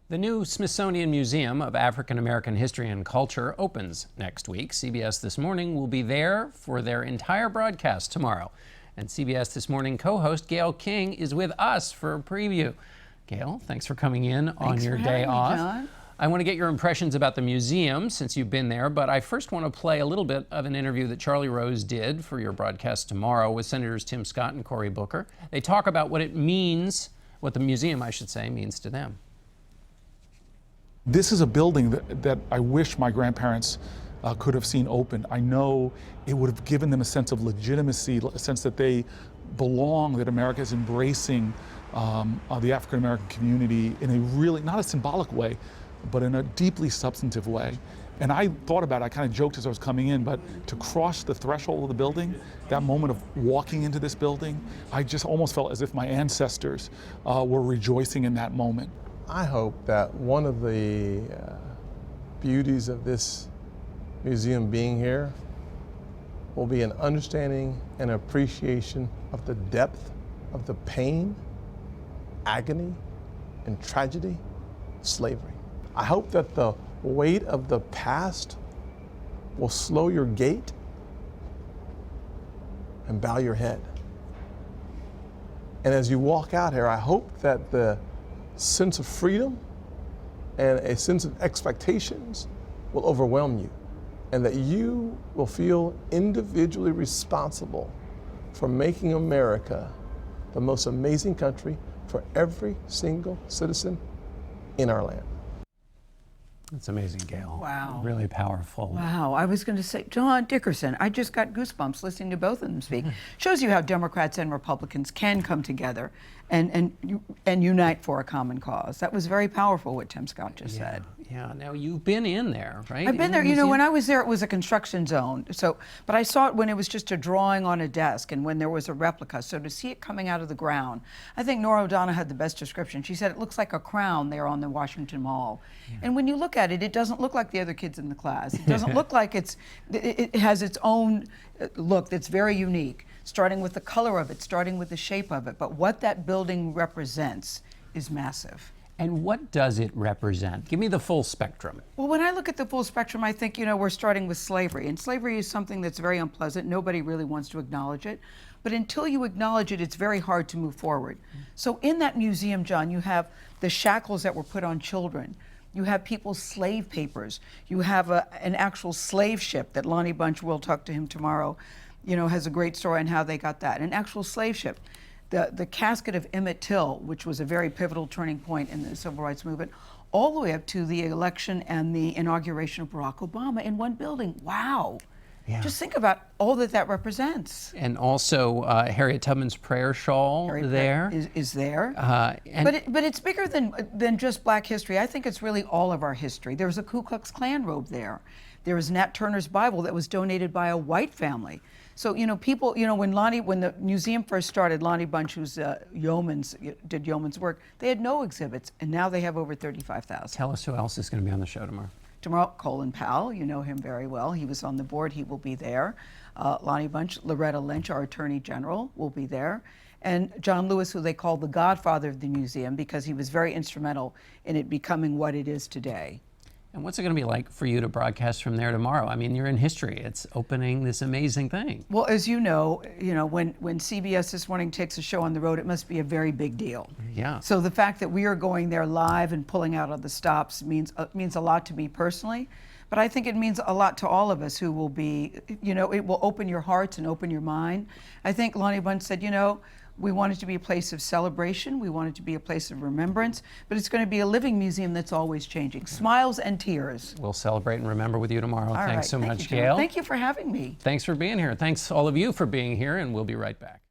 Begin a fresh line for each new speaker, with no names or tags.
The new Smithsonian Museum of African American History and Culture opens next week. CBS This Morning will be there for their entire broadcast tomorrow. And CBS This Morning co-host Gayle King is with us for a preview. Gayle, thanks for coming in on your day off.
John.
I want to get your impressions about the museum since you've been there, but I first want to play a little bit of an interview that Charlie Rose did for your broadcast tomorrow with Senators Scott and Cory Booker. They talk about what it means, what the museum, I should say, means to them.
This is a building that I wish my grandparents could have seen open. I know it would have given them a sense of legitimacy, a sense that they belong, that America is embracing the African American community in a really, not a symbolic way, but in a deeply substantive way. And I thought about it, I kind of joked as I was coming in, but to cross the threshold of the building, that moment of walking into this building, I just almost felt as if my ancestors were rejoicing in that moment.
I hope that one of the beauties of this museum being here will be an understanding and appreciation of the depth of the pain, agony, and tragedy of slavery. I hope that the weight of the past will slow your gait and bow your head. And as you walk out here, I hope that the sense of freedom and a sense of expectations will overwhelm you, and that you will feel individually responsible for making America the most amazing country for every single citizen in our land.
That's amazing, Gayle.
Wow.
Really powerful.
Wow. I was going to say, John Dickerson, I just got goosebumps listening to both of them speak. Shows you how Democrats and Republicans can come together and unite for a common cause. That was very powerful what Tim Scott just said.
Yeah, now you've been in there, right?
I've been there. You know, when I was there, it was a construction zone. So, but I saw it when it was just a drawing on a desk and when there was a replica. So to see it coming out of the ground, I think Nora O'Donnell had the best description. She said it looks like a crown there on the Washington Mall. Yeah. And when you look at it, it doesn't look like the other kids in the class. It doesn't look like it has its own look that's very unique, starting with the color of it, starting with the shape of it. But what that building represents is massive.
And what does it represent? Give me the full spectrum.
Well, when I look at the full spectrum, I think, you know, we're starting with slavery. And slavery is something that's very unpleasant. Nobody really wants to acknowledge it. But until you acknowledge it, it's very hard to move forward. So in that museum, John, you have the shackles that were put on children. You have people's slave papers. You have an actual slave ship that Lonnie Bunch, we'll talk to him tomorrow, you know, has a great story on how they got that. An actual slave ship. The casket of Emmett Till, which was a very pivotal turning point in the civil rights movement, all the way up to the election and the inauguration of Barack Obama in one building. Wow. Yeah. Just think about all that represents.
And also Harriet Tubman's prayer shawl there.
Is there. But it's bigger than just Black history. I think it's really all of our history. There's a Ku Klux Klan robe there. There was Nat Turner's Bible that was donated by a white family. So, you know, people, you know, when the museum first started, Lonnie Bunch, who's did yeoman's work, they had no exhibits, and now they have over 35,000.
Tell us who else is going to be on the show tomorrow.
Tomorrow, Colin Powell, you know him very well. He was on the board, he will be there. Lonnie Bunch, Loretta Lynch, our Attorney General, will be there. And John Lewis, who they call the godfather of the museum because he was very instrumental in it becoming what it is today.
And what's it going to be like for you to broadcast from there tomorrow? I mean, you're in history. It's opening this amazing thing.
Well, as you know, when CBS This Morning takes a show on the road, it must be a very big deal.
Yeah.
So the fact that we are going there live and pulling out of the stops means a lot to me personally. But I think it means a lot to all of us who will be, you know, it will open your hearts and open your mind. I think Lonnie Bunch said, you know, we want it to be a place of celebration. We want it to be a place of remembrance. But it's going to be a living museum that's always changing. Smiles and tears.
We'll celebrate and remember with you tomorrow.
All
Thanks
right.
so
Thank
much,
you,
Gayle.
Thank you for having me.
Thanks for being here. Thanks all of you for being here, and we'll be right back.